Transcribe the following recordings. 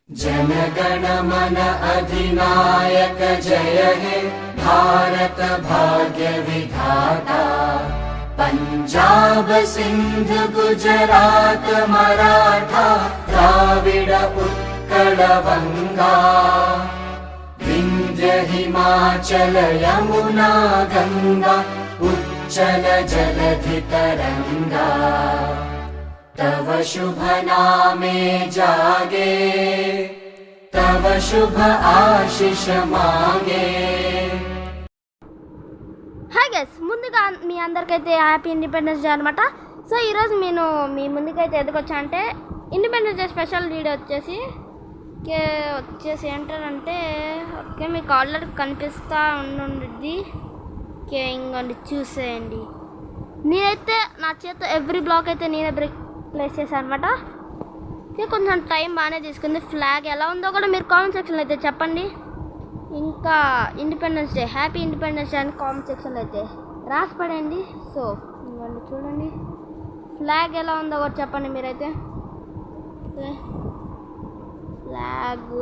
जनगण मन अधिनायक जय हे भारत भाग्य विधाता। पंजाब सिंध गुजरात मराठा द्राविड उत्कल बंगा। विंध्य हिमाचल यमुना गंगा उच्चल जलधि तरंगा। तव शुभ नामे जागे तव शुभ आशीष मागे। హాయ్ గైస్, ముందుగా మీ అందరికైతే హ్యాపీ ఇండిపెండెన్స్ డే అనమాట. సో ఈరోజు నేను మీ ముందుకైతే ఎదుకొచ్చా అంటే ఇండిపెండెన్స్ డే స్పెషల్ వీడియో వచ్చేసి ఏంటంటే ఓకే మీకు ఆల్రెడీ కనిపిస్తూ ఉండుద్ది. ఓకే ఇంకోండి చూసేయండి. నేనైతే నా చేత ఎవ్రీ బ్లాక్ అయితే నేనే ప్లేస్ చేశాను అనమాట. కొంచెం టైం బాగానే తీసుకుంది. ఫ్లాగ్ ఎలా ఉందో కూడా మీరు కామెంట్ సెక్షన్లో అయితే చెప్పండి. ఇంకా independence day, happy independence day అని కామెంట్ సెక్షన్లో అయితే రాసి పడండి. సో ఇవ్వండి చూడండి, ఫ్లాగ్ ఎలా ఉందో కూడా చెప్పండి మీరైతే. ఫ్లాగ్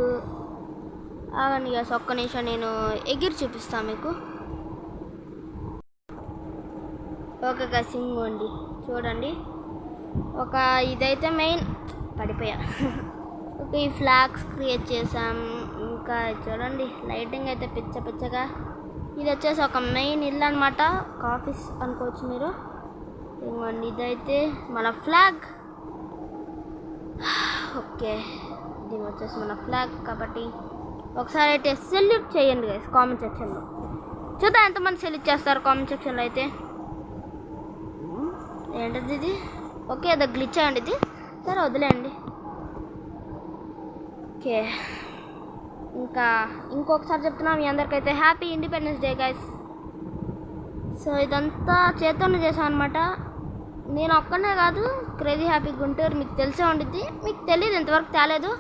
ఆగండి గాస్, ఒక్క నిమిషం నేను ఎగిరి చూపిస్తాను మీకు. ఓకే గాస్, ఇంకోండి చూడండి, ఒక ఇదైతే మెయిన్ పడిపోయా. ఓకే ఈ ఫ్లాగ్స్ క్రియేట్ చేసాం. ఇంకా చూడండి లైటింగ్ అయితే పిచ్చగా. ఇది వచ్చేసి ఒక మెయిన్ ఇల్లు అనమాట, ఒక ఆఫీస్ అనుకోవచ్చు మీరు. ఇంకోండి ఇదైతే మన ఫ్లాగ్. ఓకే ఇది వచ్చేసి మన ఫ్లాగ్ కాబట్టి ఒకసారి అయితే సెల్యూట్ చేయండి గైస్ కామెంట్ సెక్షన్లో. చూద్దాం ఎంతమంది సెల్యూట్ చేస్తారు కామెంట్ సెక్షన్లో అయితే. ఏంటది ఇది? ఓకే అది గ్లిచ్ అయ్యండి ఇది, సరే వదిలేయండి. ఓకే ఇంకా ఇంకొకసారి చెప్తున్నా మీ అందరికైతే happy independence day guys. So ఇదంతా చేతోనే చేశాను అనమాట. నేను ఒక్కనే కాదు, క్రేజీ హ్యాపీ గుంటూరు మీకు తెలిసే ఉండిద్ది. మీకు తెలియదు ఇంతవరకు తేలేదు,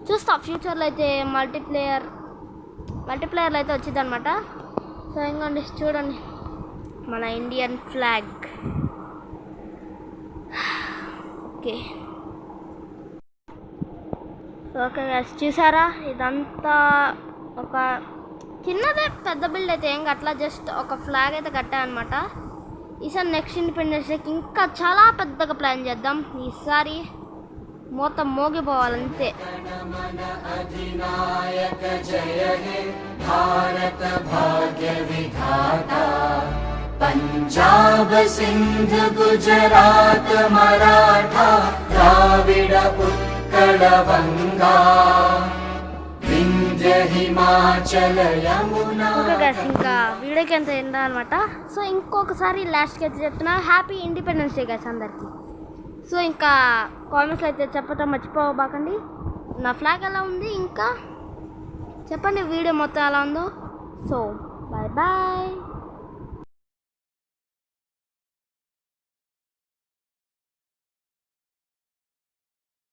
చూస్తా ఫ్యూచర్లో అయితే మల్టీప్లేయర్లో అయితే వచ్చింది అనమాట. సో ఇంకోండి చూడండి మన Indian flag. Okay okay guys చూసారా, ఇదంతా ఒక చిన్నదే, పెద్ద బిల్డ్ అయితే ఏం కట్టలా, జస్ట్ ఒక ఫ్లాగ్ అయితే కట్టా అనమాట. ఈసారి నెక్స్ట్ ఇండిపెండెన్స్ డేకి ఇంకా చాలా పెద్దగా ప్లాన్ చేద్దాం. ఈసారి మొత్తం మోగిపోవాలంతే. भारत भाग्य विधाता। पंजाब सिंध गुजरात मराठा द्राविड उत्कल बंगा। विंध्य हिमाचल यमुना। ఓకే గైస్ ఇంకా వీడియోకి ఎంత అయిందా అనమాట. సో ఇంకొకసారి లాస్ట్కి అయితే చెప్తున్నా హ్యాపీ ఇండిపెండెన్స్ డే గైస్ అందరికీ. సో ఇంకా కామెంట్స్లో అయితే చెప్పటం మర్చిపోబాకండి. నా ఫ్లాగ్ ఎలా ఉంది ఇంకా చెప్పండి, వీడియో మొత్తం ఎలా ఉందో. So bye bye.